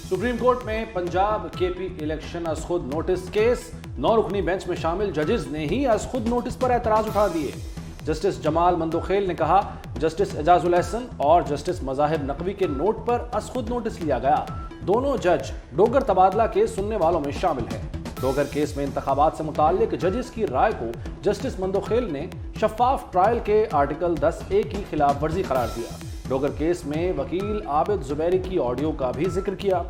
Supreme court में Punjab KP election अज खुद notice case, 9 रुकनी bench में शामिल जजेस ने ही अज खुद नोटिस पर एतराज उठा दिए। जस्टिस जमाल मंदोखेल ने कहा, जस्टिस एजाजुल एहसन और जस्टिस मज़ाहिर नकवी के नोट पर अज खुद नोटिस लिया गया। दोनों जज डोगर तबादला केस सुनने वालों में शामिल हैं। डोगर केस में इंतखाबात से मुताल्लिक जजेस की राय को जस्टिस मंदोखेल ने शफाफ ट्रायल के आर्टिकल 10A की खिलाफ वर्जी करार दिया। डोगर केस में वकील आबिद जुबैरी की ऑडियो का भी जिक्र किया।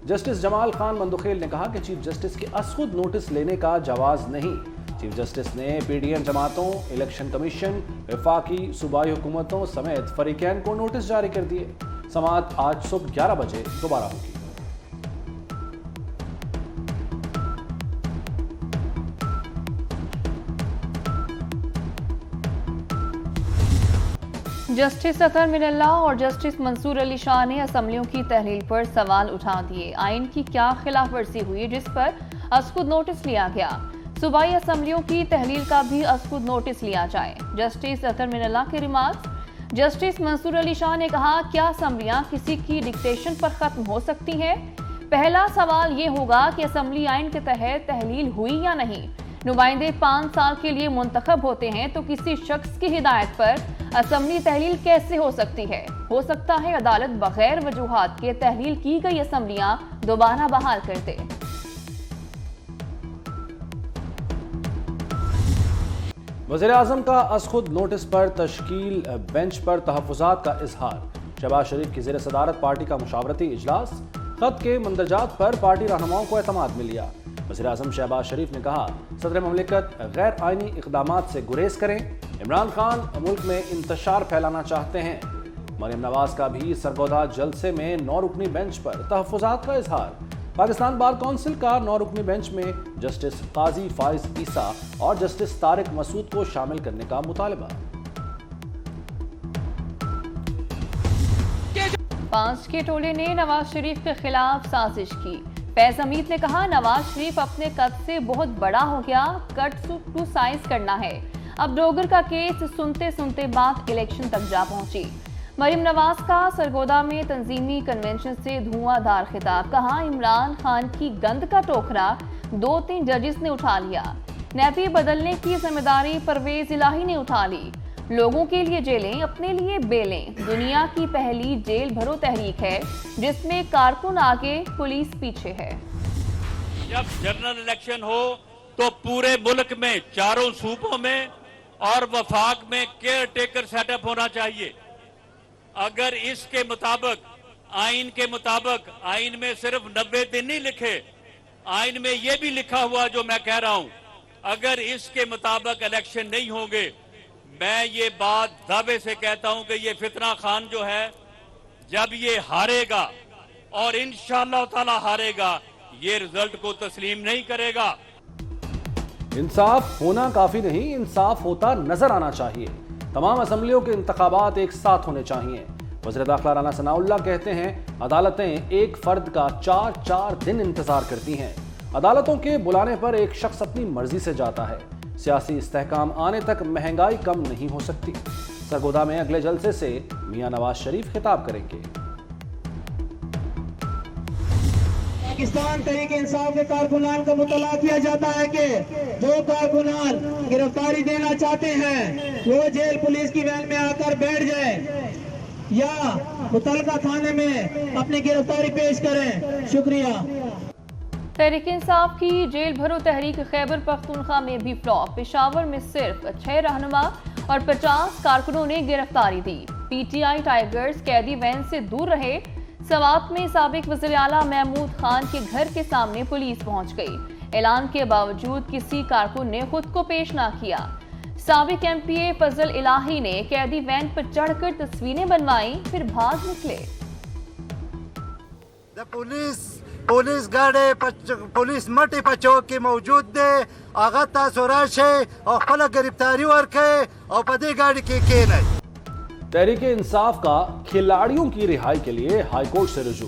जस्टिस जमाल खान मंदोखेल ने कहा कि चीफ जस्टिस के अज खुद नोटिस लेने का जवाज नहीं। चीफ जस्टिस ने पीडीएम जमातों, इलेक्शन कमीशन, वफाकी सूबाई हुकूमतों समेत फरीकैन को नोटिस जारी कर दिए। समाअत आज सुबह 11 बजे दोबारा होगी। जस्टिस अतर मिनल्ला और जस्टिस मंसूर अली शाह ने असम्बलियों की तहलील पर सवाल उठा दिए। आइन की क्या खिलाफ वर्जी हुई जिस पर अज खुद नोटिस लिया गया? सूबाई असम्बलियों की तहलील का भी अज खुद नोटिस लिया जाए। जस्टिस अतर मिनल्ला के रिमार्क्स। जस्टिस मंसूर अली शाह ने कहा, क्या असम्बलियां किसी की डिक्टेशन पर खत्म हो सकती हैं? पहला सवाल ये होगा कि असम्बली आइन के तहत तहलील हुई या नहीं। नुमाइंदे 5 साल के लिए मुंतखब होते हैं तो किसी शख्स की हिदायत पर असम्बली तहलील कैसे हो सकती है? हो सकता है अदालत बगैर वजूहात के तहलील की गई असम्बलियां दोबारा बहाल कर दे। वज़ीर आज़म का अज खुद नोटिस पर तश्कील बेंच पर तहफ़्फ़ुज़ात का इजहार। शहबाज शरीफ की ज़ेर सदारत पार्टी का मुशावरती इजलास। खत के मंदरजात पर पार्टी रहनुमाओं को एतमाद मिल गया। वज़ीर आज़म शहबाज शरीफ ने कहा, सदर ममलिकत गैर आइनी इक़दामात से गुरेज करें। इमरान खान मुल्क में इंतशार फैलाना चाहते हैं। मरियम नवाज का भी सरगोदा जलसे में 9 रुकनी बेंच पर तहफ़्फ़ुज़ात का इजहार। पाकिस्तान बार कौंसिल का 9 रुकनी बेंच में जस्टिस काजी फाइज ईसा और जस्टिस तारिक मसूद को शामिल करने का मुतालबा। 5 के टोले ने नवाज शरीफ के खिलाफ साजिश की। फैज हमीद ने कहा, नवाज शरीफ अपने कद से बहुत बड़ा हो गया, कट टू साइज करना है। अब डोगर का केस सुनते सुनते बात इलेक्शन तक जा पहुंची। मरियम नवाज का सरगोदा में तंजीमी कन्वेंशन से धुआंधार खिताब। कहा, इमरान खान की गंद का टोकरा 2-3 जजेस ने उठा लिया। नैपी बदलने की जिम्मेदारी परवेज इलाही ने उठा ली। लोगों के लिए जेलें, अपने लिए बेलें। दुनिया की पहली जेल भरो तहरीक है जिसमें कारकुन आगे पुलिस पीछे है। जब जनरल इलेक्शन हो तो पूरे मुल्क में, चारों सूबों में और वफाक में केयर टेकर सेटअप होना चाहिए। अगर इसके मुताबिक, आइन के मुताबिक, आइन में सिर्फ 90 दिन नहीं लिखे, आइन में यह भी लिखा हुआ जो मैं कह रहा हूं, अगर इसके मुताबिक इलेक्शन नहीं होंगे, मैं ये बात दावे से कहता हूं कि ये फितना खान जो है, जब ये हारेगा और इंशाअल्लाह ताला हारेगा, ये रिजल्ट को तस्लीम नहीं करेगा। इंसाफ होना काफी नहीं, इंसाफ होता नजर आना चाहिए। तमाम असम्बलियों के इंतखाबात एक साथ होने चाहिए। वज़ीर दाखिला राना सनाउल्लाह कहते हैं, अदालतें एक फर्द का 4-4 दिन इंतजार करती हैं। अदालतों के बुलाने पर एक शख्स अपनी मर्जी से जाता है। सियासी इस्तेहकाम आने तक महंगाई कम नहीं हो सकती। सरगोदा में अगले जलसे से मियां नवाज शरीफ खिताब करेंगे। पाकिस्तान तहरीक इंसाफ के कारकुनान का मुतला किया जाता है कि जो कारकुनान गिरफ्तारी देना चाहते हैं वो जेल पुलिस की वैन में आकर बैठ जाए या मुतलका थाने में अपनी गिरफ्तारी पेश करें। शुक्रिया। तहरीक इंसाफ की जेल भरो तहरीक खैबर पख्तूनख्वा में भी फ्लॉप। पेशावर में सिर्फ 6 रहनुमा और 50 कारकुनों ने गिरफ्तारी दी। पीटीआई टाइगर्स कैदी वैन से दूर रहे। सवात में साबिक वज़ीर आला महमूद खान के घर के सामने पुलिस पहुंच गई। ऐलान के बावजूद किसी कारकुन ने खुद को पेश ना किया। साबिक एमपीए फजल इलाही ने कैदी वैन पर चढ़कर तस्वीरें बनवाई, फिर भाग निकले। पुलिस गाड़ी पुलिस मटी पर चौक की मौजूद दे आगता सुराशे और खला गिरफ्तारी वर्के और पदी गाड़ी के नहीं। तहरीक इंसाफ का खिलाड़ियों की रिहाई के लिए हाईकोर्ट से रुजू।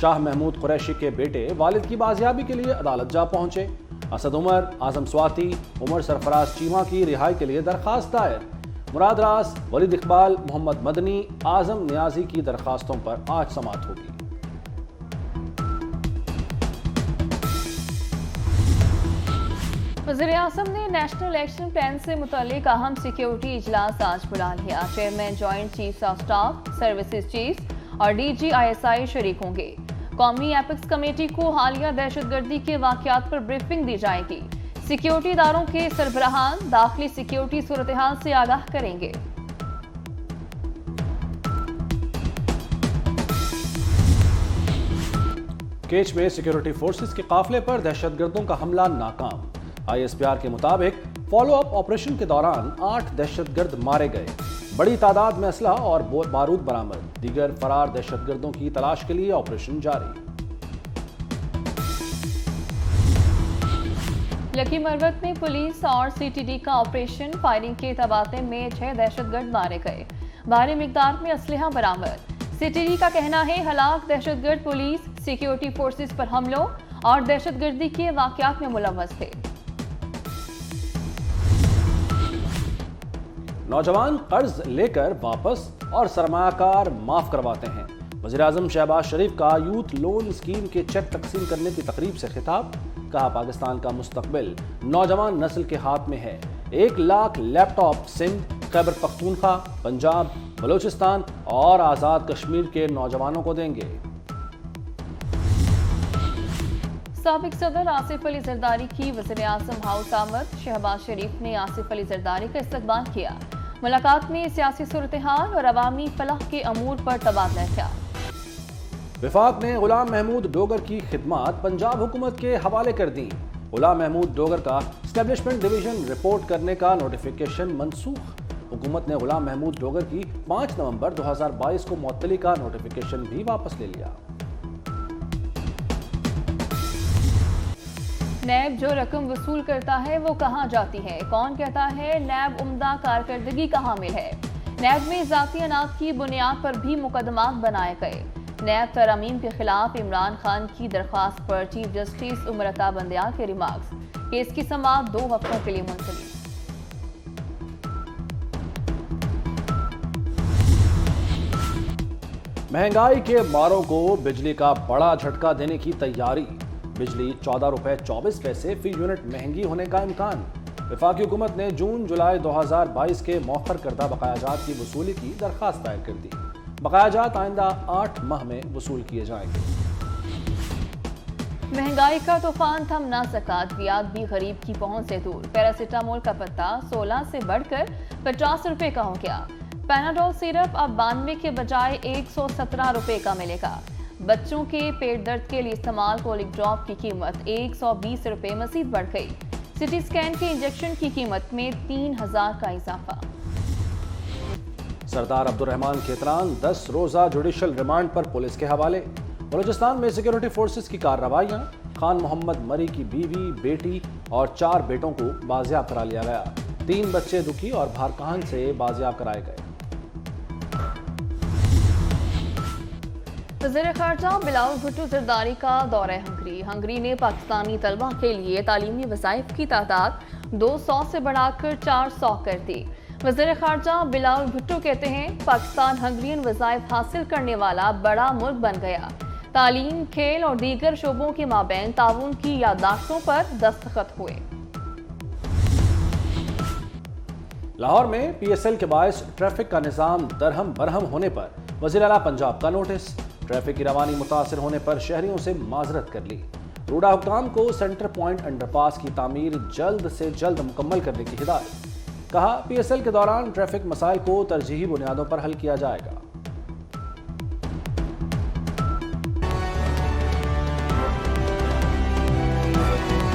शाह महमूद कुरैशी के बेटे वालिद की बाजियाबी के लिए अदालत जा पहुंचे। असद उमर, आजम स्वाति, उमर सरफराज चीमा की रिहाई के लिए दरखास्त दायर। मुराद रास, वलीद इकबाल, मोहम्मद मदनी, आजम नियाजी की दरखास्तों पर आज समाअत होगी। वज़ीर-ए-आज़म ने नेशनल इलेक्शन प्लान से मुतालिक अहम सिक्योरिटी इजलास आज बुला लिया। Chairman joint chiefs of staff, services chiefs और DGISI शरीक होंगे। कौमी एपिक्स कमेटी को हालिया दहशतगर्दी के वाक़यात पर ब्रीफिंग दी जाएगी। सिक्योरिटी इदारों के सरबराहान दाखिली सिक्योरिटी सूरत हाल से आगाह करेंगे। केच में सिक्योरिटी फोर्सेस के काफिले पर दहशतगर्दों का हमला नाकाम। ISPR के मुताबिक फॉलो अप ऑपरेशन के दौरान 8 दहशतगर्द मारे गए। बड़ी तादाद में असलहा और बारूद बरामद। दीगर फरार दहशतगर्दों की तलाश के लिए ऑपरेशन जारी। लकी मरवत में पुलिस और CTD का ऑपरेशन फायरिंग के तबादले में 6 दहशतगर्द मारे गए। भारी मिकदार में असलहा बरामद। CTD का कहना है हलाक दहशतगर्द पुलिस, सिक्योरिटी फोर्सेस पर हमलों और दहशतगर्दी के वाक़यात में मुलव्वस थे। नौजवान कर्ज लेकर वापस और सरमायाकार माफ करवाते हैं। वज़ीर-ए-आज़म शहबाज शरीफ का यूथ लोन स्कीम के चेक तकसीम करने की तकरीब से खिताब। कहा पाकिस्तान का मुस्तकबिल नौजवान नस्ल के हाथ में है। 1 लाख लैपटॉप सिंध, खैबर पख्तूनख्वा, पंजाब, बलूचिस्तान और आज़ाद कश्मीर के नौजवानों को देंगे। साबिक सदर आसिफ अली जरदारी की वज़ीर-ए-आज़म हाउस आमद। शहबाज शरीफ ने आसिफ अली जरदारी का इस्तकबाल किया। मुलाकात में सियासी सूरत हाल और अवामी फलाह के अमूर पर तबादला ख्याल। विफाक ने गुलाम महमूद डोगर की खिदमात पंजाब हुकूमत के हवाले कर दी। गुलाम महमूद डोगर का एस्टेब्लिशमेंट डिवीजन रिपोर्ट करने का नोटिफिकेशन मनसूख। हुकूमत ने गुलाम महमूद डोगर की 5 नवंबर 2022 को मुअत्तली का नोटिफिकेशन भी वापस ले लिया। नैब जो रकम वसूल करता है वो कहाँ जाती है? कौन कहता है नैब उम्दा कारकर्दगी का हामिल है? नैब में ज़ाती अनाज की बुनियाद पर भी मुकदमात बनाए गए। नैब तरमीम के खिलाफ इमरान खान की दरख्वास्त पर चीफ जस्टिस उमर अता बंदयाल के रिमार्क्स। केस की समाअत 2 हफ्तों के लिए मुलतवी। महंगाई के मारों को बिजली का बड़ा झटका देने की तैयारी। बिजली 14 रुपए 24 पैसे फी यूनिट महंगी होने का इम्कान। वफाकी हुकूमत ने जून जुलाई 2022 के मौखर करदा बकायाजात की वसूली की दरख्वास्त दायर कर दी। बकायाजात आइंदा 8 माह में वसूल किए जाएंगे। महंगाई का तूफान थम ना सका। अद्वियात भी गरीब की पहुंच से दूर। पैरासिटामोल का पत्ता 16 से बढ़कर 50 रुपए का हो गया। पैनाडोल सिरप अब 92 के बजाय 117 रुपए का मिलेगा। बच्चों के पेट दर्द के लिए इस्तेमाल कोलिक ड्रॉप की कीमत 120 रुपए मजीद बढ़ गई। सिटी स्कैन के इंजेक्शन की कीमत में 3000 का इजाफा। सरदार अब्दुर्रहमान खेतरान 10 रोजा जुडिशल रिमांड पर पुलिस के हवाले। बलूचिस्तान में सिक्योरिटी फोर्सेस की कार्रवाइयां। खान मोहम्मद मरी की बीवी, बेटी और 4 बेटों को बाजियाब करा लिया गया। 3 बच्चे दुखी और भारकान से बाजियाब कराए गए। वज़ीर ख़ारजा बिलावल भुट्टो ज़रदारी का दौरा हंगरी। हंगरी ने पाकिस्तानी तलबा के लिए तालीमी वज़ाइफ की तादाद 200 से बढ़ाकर 400 कर दी। वज़ीर ख़ारजा बिलावल भुट्टो कहते हैं पाकिस्तान हंगरियन वज़ाइफ हासिल करने वाला बड़ा मुल्क बन गया। तालीम, खेल और दीगर शोबों के माबैन ताउन की याददाश्तों पर दस्तखत हुए। लाहौर में PSL के बायस ट्रैफिक का निज़ाम दरहम बरहम होने पर वज़ीर आला पंजाब का नोटिस। ट्रैफिक की रवानी मुतासर होने पर शहरियों से माजरत कर ली। रूडा हुक्काम को सेंटर पॉइंट अंडरपास की तामीर जल्द से जल्द मुकम्मल करने की हिदायत। कहा PSL के दौरान ट्रैफिक मसाइल को तरजीही बुनियादों पर हल किया जाएगा।